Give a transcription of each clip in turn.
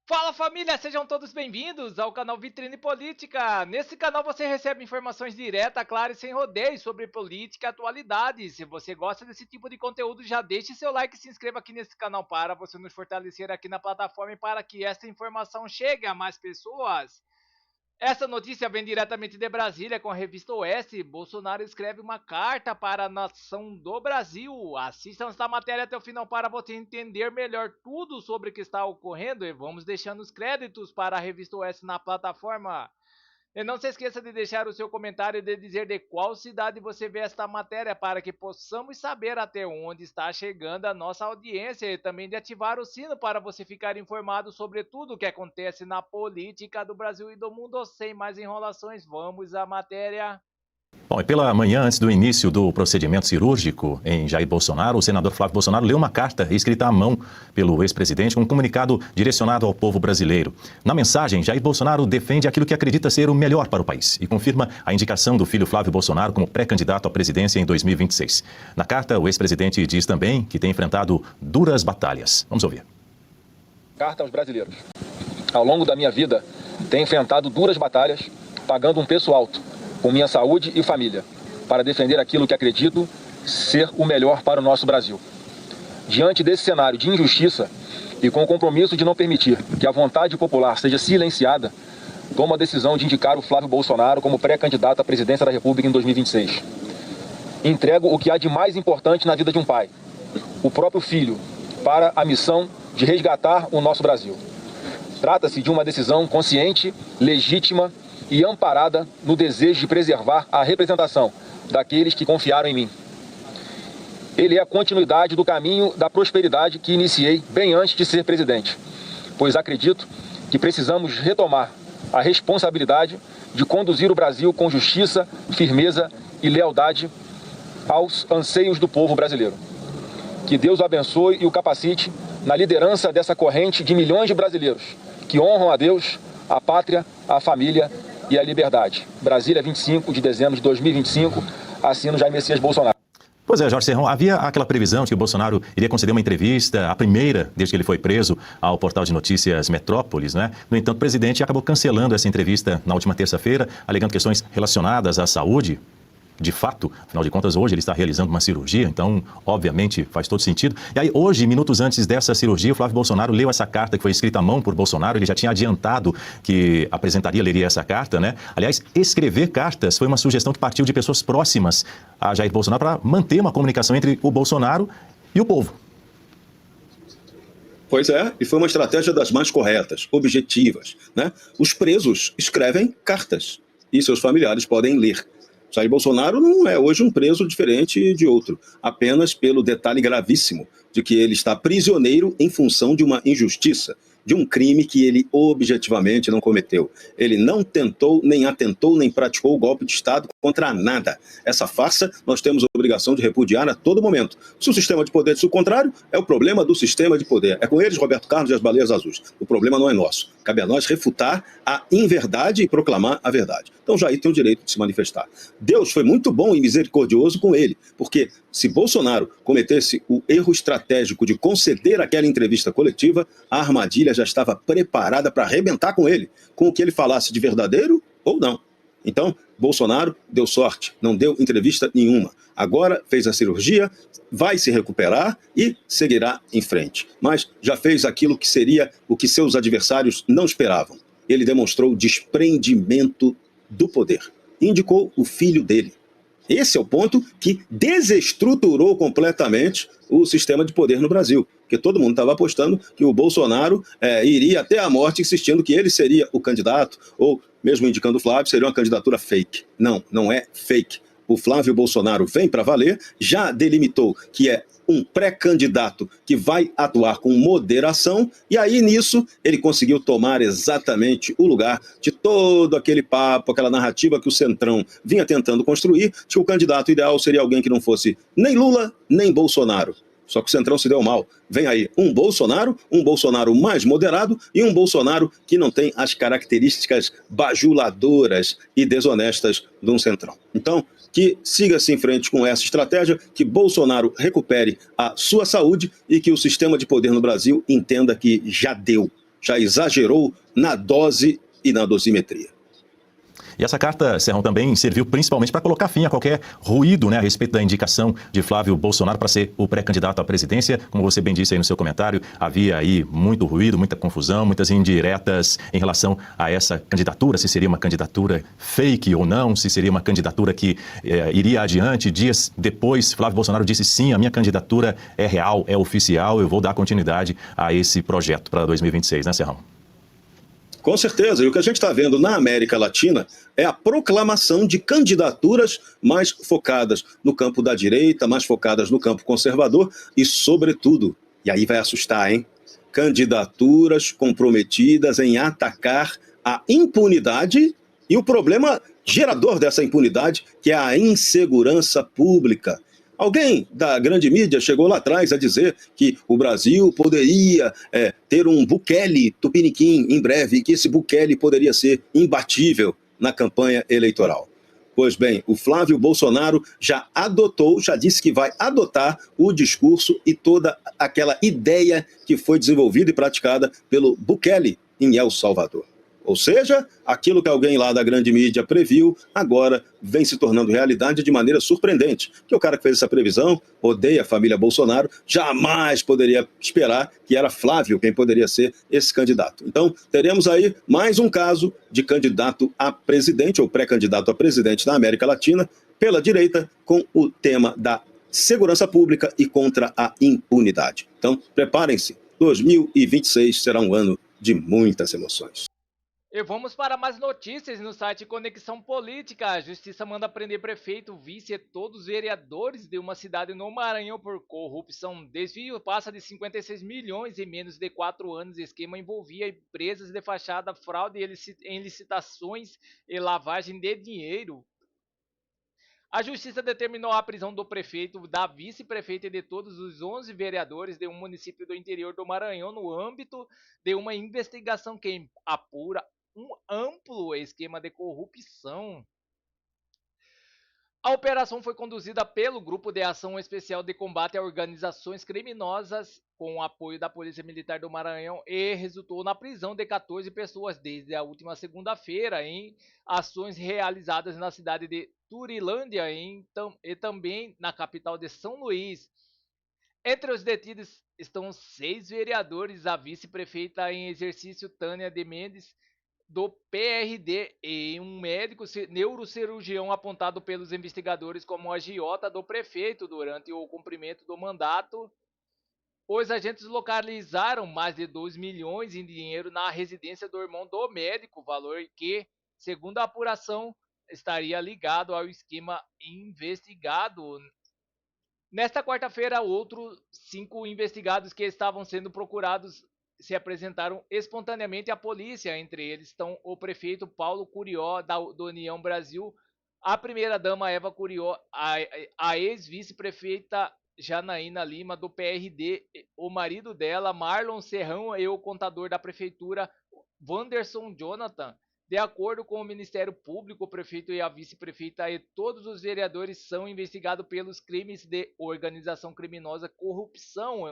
Fala família, sejam todos bem-vindos ao canal Vitrine Política. Nesse canal você recebe informações diretas, claras e sem rodeios sobre política e atualidades. Se você gosta desse tipo de conteúdo, já deixe seu like e se inscreva aqui nesse canal para você nos fortalecer aqui na plataforma e para que essa informação chegue a mais pessoas. Essa notícia vem diretamente de Brasília com a revista Oeste. Bolsonaro escreve uma carta para a nação do Brasil. Assistam esta matéria até o final para você entender melhor tudo sobre o que está ocorrendo e vamos deixando os créditos para a revista Oeste na plataforma. E não se esqueça de deixar o seu comentário e de dizer de qual cidade você vê esta matéria para que possamos saber até onde está chegando a nossa audiência e também de ativar o sino para você ficar informado sobre tudo o que acontece na política do Brasil e do mundo. Sem mais enrolações, vamos à matéria. Bom, e pela manhã, antes do início do procedimento cirúrgico em Jair Bolsonaro, o senador Flávio Bolsonaro leu uma carta escrita à mão pelo ex-presidente com um comunicado direcionado ao povo brasileiro. Na mensagem, Jair Bolsonaro defende aquilo que acredita ser o melhor para o país e confirma a indicação do filho Flávio Bolsonaro como pré-candidato à presidência em 2026. Na carta, o ex-presidente diz também que tem enfrentado duras batalhas. Vamos ouvir. Carta aos brasileiros. Ao longo da minha vida, tenho enfrentado duras batalhas, pagando um preço alto com minha saúde e família, para defender aquilo que acredito ser o melhor para o nosso Brasil. Diante desse cenário de injustiça e com o compromisso de não permitir que a vontade popular seja silenciada, tomo a decisão de indicar o Flávio Bolsonaro como pré-candidato à presidência da República em 2026. Entrego o que há de mais importante na vida de um pai, o próprio filho, para a missão de resgatar o nosso Brasil. Trata-se de uma decisão consciente, legítima e amparada no desejo de preservar a representação daqueles que confiaram em mim. Ele é a continuidade do caminho da prosperidade que iniciei bem antes de ser presidente, pois acredito que precisamos retomar a responsabilidade de conduzir o Brasil com justiça, firmeza e lealdade aos anseios do povo brasileiro. Que Deus o abençoe e o capacite na liderança dessa corrente de milhões de brasileiros que honram a Deus, a pátria, a família e a liberdade. Brasília, 25 de dezembro de 2025, assino Jair Messias Bolsonaro. Pois é, Jorge Serrão, havia aquela previsão de que o Bolsonaro iria conceder uma entrevista, a primeira desde que ele foi preso, ao portal de notícias Metrópolis, né? No entanto, o presidente acabou cancelando essa entrevista na última terça-feira, alegando questões relacionadas à saúde. De fato, afinal de contas, hoje ele está realizando uma cirurgia, então, obviamente, faz todo sentido. E aí, hoje, minutos antes dessa cirurgia, o Flávio Bolsonaro leu essa carta que foi escrita à mão por Bolsonaro. Ele já tinha adiantado que leria essa carta, né? Aliás, escrever cartas foi uma sugestão que partiu de pessoas próximas a Jair Bolsonaro para manter uma comunicação entre o Bolsonaro e o povo. Pois é, e foi uma estratégia das mais corretas, objetivas, né? Os presos escrevem cartas e seus familiares podem ler. Jair Bolsonaro não é hoje um preso diferente de outro, apenas pelo detalhe gravíssimo de que ele está prisioneiro em função de uma injustiça, de um crime que ele objetivamente não cometeu. Ele não tentou, nem atentou, nem praticou o golpe de Estado contra nada. Essa farsa nós temos a obrigação de repudiar a todo momento. Se o sistema de poder diz o contrário, é o problema do sistema de poder. É com eles, Roberto Carlos e as baleias azuis. O problema não é nosso. Cabe a nós refutar a inverdade e proclamar a verdade. Então Jair tem o direito de se manifestar. Deus foi muito bom e misericordioso com ele, porque se Bolsonaro cometesse o erro estratégico de conceder aquela entrevista coletiva, a armadilha já estava preparada para arrebentar com ele, com o que ele falasse de verdadeiro ou não. Então, Bolsonaro deu sorte, não deu entrevista nenhuma. Agora fez a cirurgia, vai se recuperar e seguirá em frente. Mas já fez aquilo que seria o que seus adversários não esperavam. Ele demonstrou desprendimento do poder. Indicou o filho dele. Esse é o ponto que desestruturou completamente o sistema de poder no Brasil. Porque todo mundo estava apostando que o Bolsonaro iria até a morte insistindo que ele seria o candidato, ou mesmo indicando o Flávio, seria uma candidatura fake. Não, não é fake. O Flávio Bolsonaro vem para valer, já delimitou que é um pré-candidato que vai atuar com moderação, e aí nisso ele conseguiu tomar exatamente o lugar de todo aquele papo, aquela narrativa que o Centrão vinha tentando construir, de que o candidato ideal seria alguém que não fosse nem Lula, nem Bolsonaro. Só que o Centrão se deu mal. Vem aí um Bolsonaro mais moderado e um Bolsonaro que não tem as características bajuladoras e desonestas de um Centrão. Então, que siga-se em frente com essa estratégia, que Bolsonaro recupere a sua saúde e que o sistema de poder no Brasil entenda que já deu. já exagerou na dose e na dosimetria. E essa carta, Serrão, também serviu principalmente para colocar fim a qualquer ruído, né, a respeito da indicação de Flávio Bolsonaro para ser o pré-candidato à presidência. Como você bem disse aí no seu comentário, havia aí muito ruído, muita confusão, muitas indiretas em relação a essa candidatura, se seria uma candidatura fake ou não, se seria uma candidatura que iria adiante. Dias depois, Flávio Bolsonaro disse: sim, a minha candidatura é real, é oficial, eu vou dar continuidade a esse projeto para 2026, né, Serrão? Com certeza, e o que a gente está vendo na América Latina é a proclamação de candidaturas mais focadas no campo da direita, mais focadas no campo conservador e, sobretudo, e aí vai assustar, hein? Candidaturas comprometidas em atacar a impunidade e o problema gerador dessa impunidade, que é a insegurança pública. Alguém da grande mídia chegou lá atrás a dizer que o Brasil poderia ter um Bukele tupiniquim em breve, que esse Bukele poderia ser imbatível na campanha eleitoral. Pois bem, o Flávio Bolsonaro já disse que vai adotar o discurso e toda aquela ideia que foi desenvolvida e praticada pelo Bukele em El Salvador. Ou seja, aquilo que alguém lá da grande mídia previu, agora vem se tornando realidade de maneira surpreendente. Que o cara que fez essa previsão odeia a família Bolsonaro, jamais poderia esperar que era Flávio quem poderia ser esse candidato. Então, teremos aí mais um caso de candidato a presidente ou pré-candidato a presidente da América Latina pela direita com o tema da segurança pública e contra a impunidade. Então, preparem-se, 2026 será um ano de muitas emoções. E vamos para mais notícias no site Conexão Política. A Justiça manda prender prefeito, vice e todos os vereadores de uma cidade no Maranhão por corrupção. Desvio passa de 56 milhões em menos de 4 anos. Esquema envolvia empresas de fachada, fraude em licitações e lavagem de dinheiro. A Justiça determinou a prisão do prefeito, da vice-prefeita e de todos os 11 vereadores de um município do interior do Maranhão no âmbito de uma investigação que apura um amplo esquema de corrupção. A operação foi conduzida pelo Grupo de Ação Especial de Combate a Organizações Criminosas, com o apoio da Polícia Militar do Maranhão, e resultou na prisão de 14 pessoas desde a última segunda-feira em ações realizadas na cidade de Turilândia e também na capital de São Luís. Entre os detidos estão 6 vereadores, a vice-prefeita em exercício Tânia de Mendes, do PRD, e um médico neurocirurgião apontado pelos investigadores como agiota do prefeito durante o cumprimento do mandato. Os agentes localizaram mais de 2 milhões em dinheiro na residência do irmão do médico, valor que, segundo a apuração, estaria ligado ao esquema investigado. Nesta quarta-feira, outros 5 investigados que estavam sendo procurados se apresentaram espontaneamente à polícia. Entre eles estão o prefeito Paulo Curió, do União Brasil, a primeira-dama Eva Curió, a ex-vice-prefeita Janaína Lima, do PRD, o marido dela, Marlon Serrão, e o contador da prefeitura, Wanderson Jonathan. De acordo com o Ministério Público, o prefeito e a vice-prefeita e todos os vereadores são investigados pelos crimes de organização criminosa, corrupção.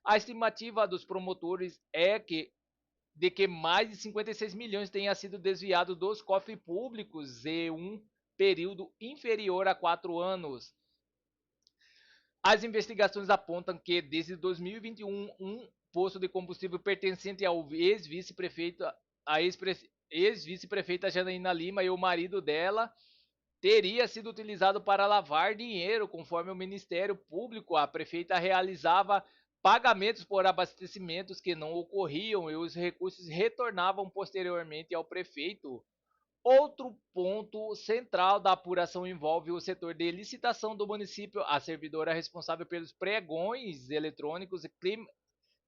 A estimativa dos promotores é de que mais de 56 milhões tenha sido desviado dos cofres públicos em um período inferior a 4 anos. As investigações apontam que desde 2021, um posto de combustível pertencente ao ex-vice-prefeita Janaína Lima e o marido dela teria sido utilizado para lavar dinheiro. Conforme o Ministério Público, a prefeita realizava pagamentos por abastecimentos que não ocorriam e os recursos retornavam posteriormente ao prefeito. Outro ponto central da apuração envolve o setor de licitação do município. A servidora responsável pelos pregões eletrônicos,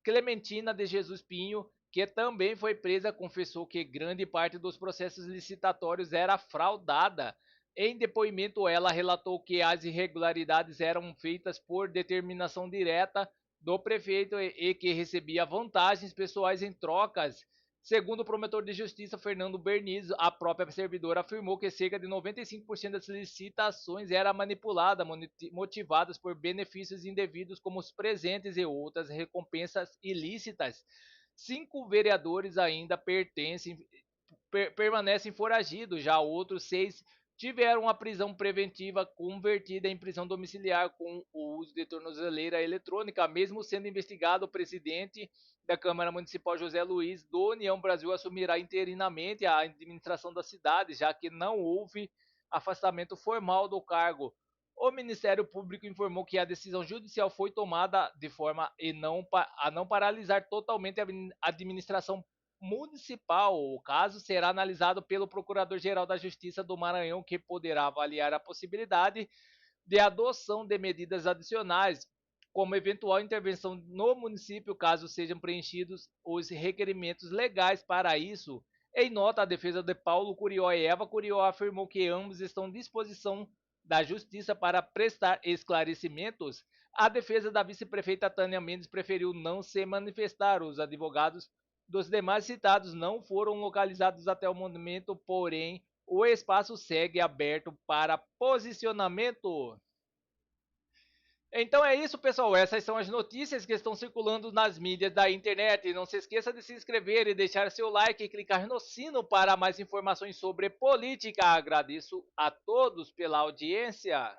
Clementina de Jesus Pinho, que também foi presa, confessou que grande parte dos processos licitatórios era fraudada. Em depoimento, ela relatou que as irregularidades eram feitas por determinação direta do prefeito e que recebia vantagens pessoais em trocas. Segundo o promotor de justiça Fernando Berniz, a própria servidora afirmou que cerca de 95% das licitações eram manipuladas, motivadas por benefícios indevidos como os presentes e outras recompensas ilícitas. 5 vereadores ainda permanecem foragidos, já outros 6 tiveram a prisão preventiva convertida em prisão domiciliar com o uso de tornozeleira eletrônica, mesmo sendo investigado. O presidente da Câmara Municipal, José Luiz, do União Brasil, assumirá interinamente a administração da cidade, já que não houve afastamento formal do cargo. O Ministério Público informou que a decisão judicial foi tomada de forma a não paralisar totalmente a administração municipal. O caso será analisado pelo Procurador-Geral da Justiça do Maranhão, que poderá avaliar a possibilidade de adoção de medidas adicionais, como eventual intervenção no município, caso sejam preenchidos os requerimentos legais para isso. Em nota, a defesa de Paulo Curió e Eva Curió afirmou que ambos estão à disposição da Justiça para prestar esclarecimentos. A defesa da vice-prefeita Tânia Mendes preferiu não se manifestar. Os advogados dos demais citados não foram localizados até o momento, porém, o espaço segue aberto para posicionamento. Então é isso, pessoal. Essas são as notícias que estão circulando nas mídias da internet. Não se esqueça de se inscrever e deixar seu like e clicar no sino para mais informações sobre política. Agradeço a todos pela audiência.